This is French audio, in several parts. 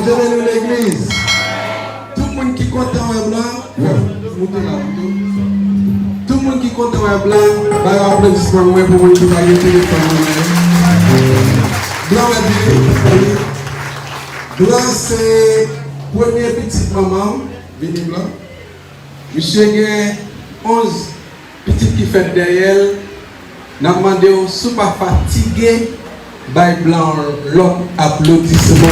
Bienvenue l'église. Tout le monde qui compte en blanc, montez là. Tout le monde qui compte en blanc, bah applaudissement pour le monde qui va y Blanc la Blanc c'est premier petit maman, Vini Blanc. Monsieur a 11 petites qui fait derrière. N'a demandé au sous pas fatigué. By Blanc, l'autre applaudissement.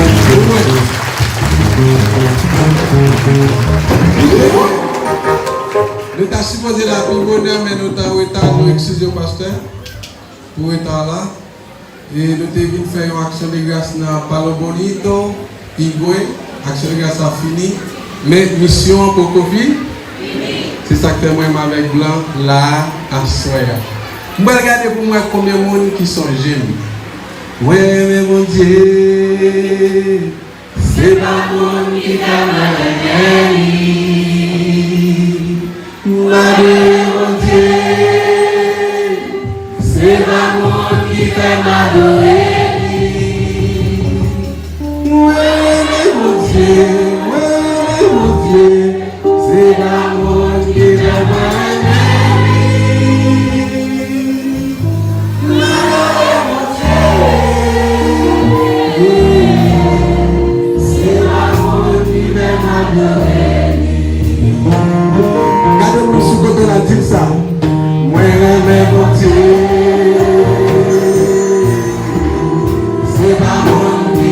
Nous avons supposé la plus bonheur, mais nous avons excusé au pasteur pour être là. Et nous avons fait une action de grâce dans Palo Bonito, Igwe. Action de grâce a fini. Mais mission pour Covid, c'est ça que moi avec Blanc là à soir. Je vais regarder pour moi combien de monde qui sont jeunes. Ouais, mais mon Dieu, c'est pas moi qui t'a mal. Mon Dieu, c'est pas moi qui t'a mal. Ouais, mais mon Dieu, c'est pas moi qui t'a mal. Regardez-moi sous côté la dit ça. Moi, mais mon Dieu, c'est pas moi qui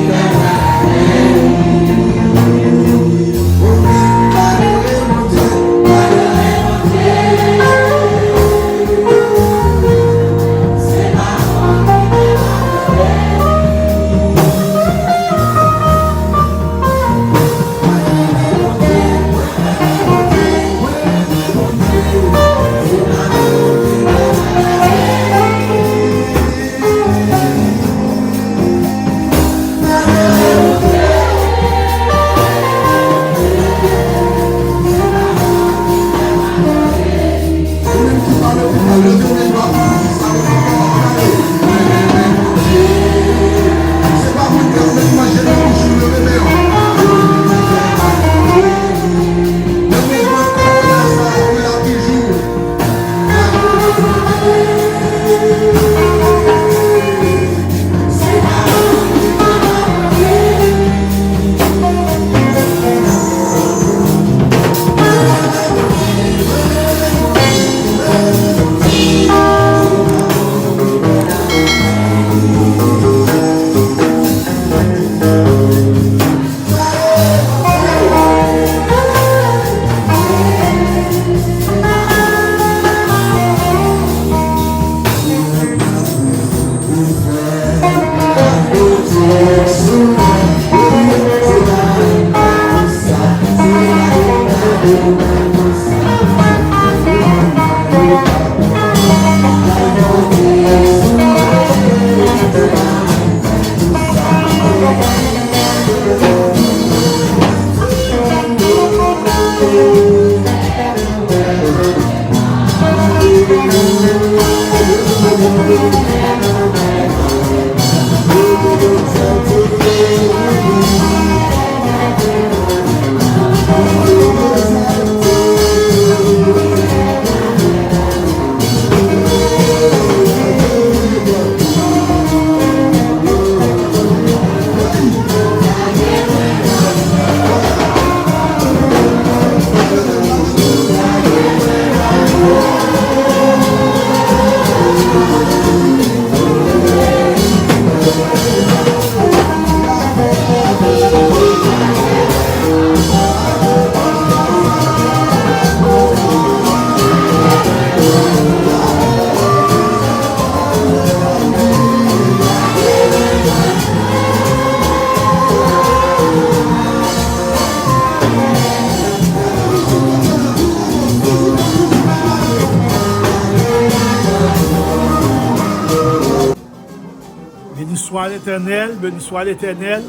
Béni soit l'Éternel.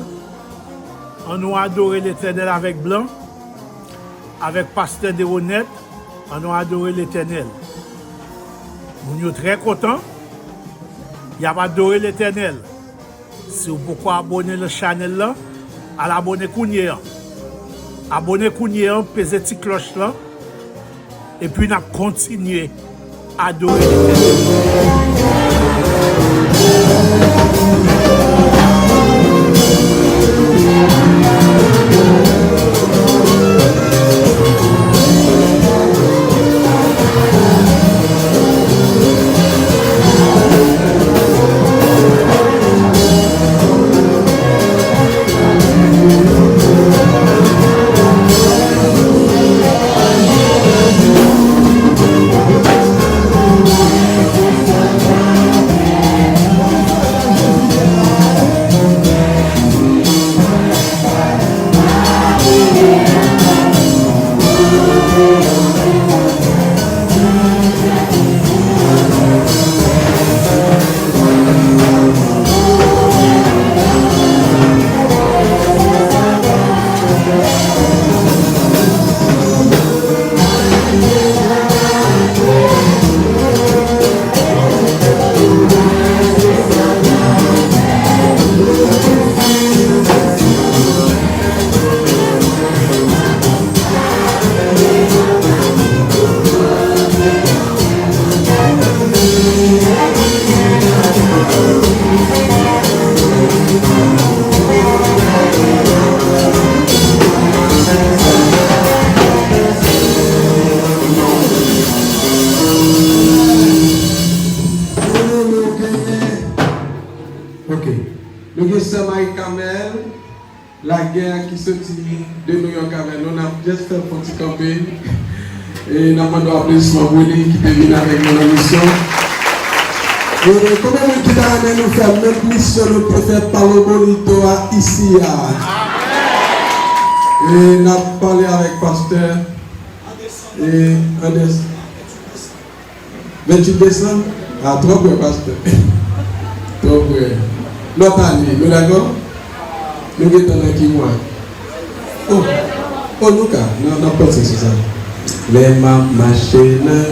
On nous adorer l'Éternel avec Blanc, avec Pasteur Déronette. On nous adorer l'Éternel. Nous sommes très contents. Il y a adoré l'Éternel. Si vous pouvez abonner le channel là, à l'abonner Kounye. Abonner Kounye, peser petit cloche là. Et puis, on a continué à adorer la guerre qui sortit de New York avec nous, on a juste fait un petit campagne et nous avons demandé applaudissements pour lui qui est venu avec mon mission. Comment nous qui nous faire même mission nous peut faire par le bonito ici. Et nous avons parlé avec le pasteur et 28 décembre. Ah, trop près, pasteur. Trop près. L'autre année, nous d'accord? Nous sommes qui moi. Oh, Lucas, non, pas c'est ça. Les mamans chez le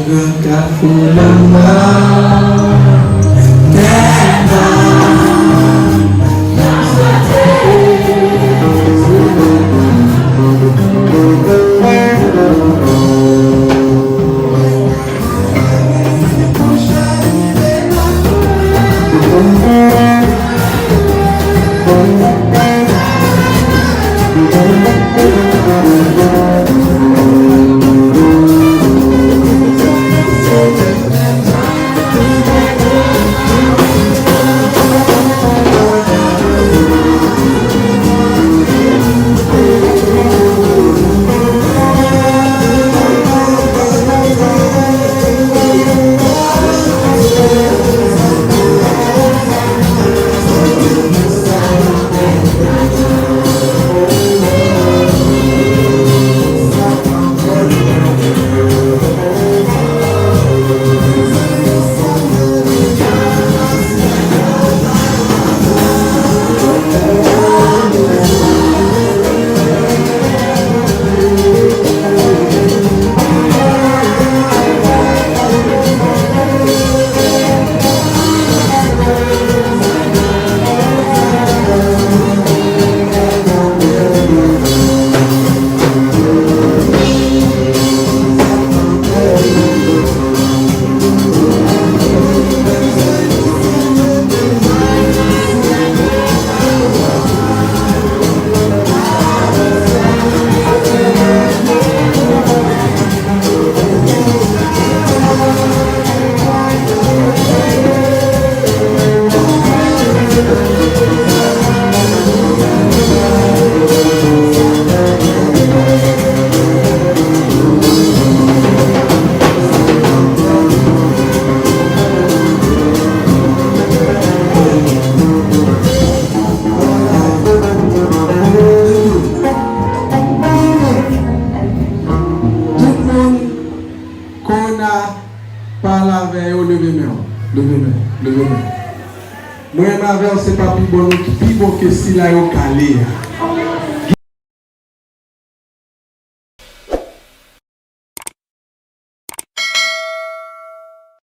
Moi, ma verre, c'est pas plus bon que si là, au calé.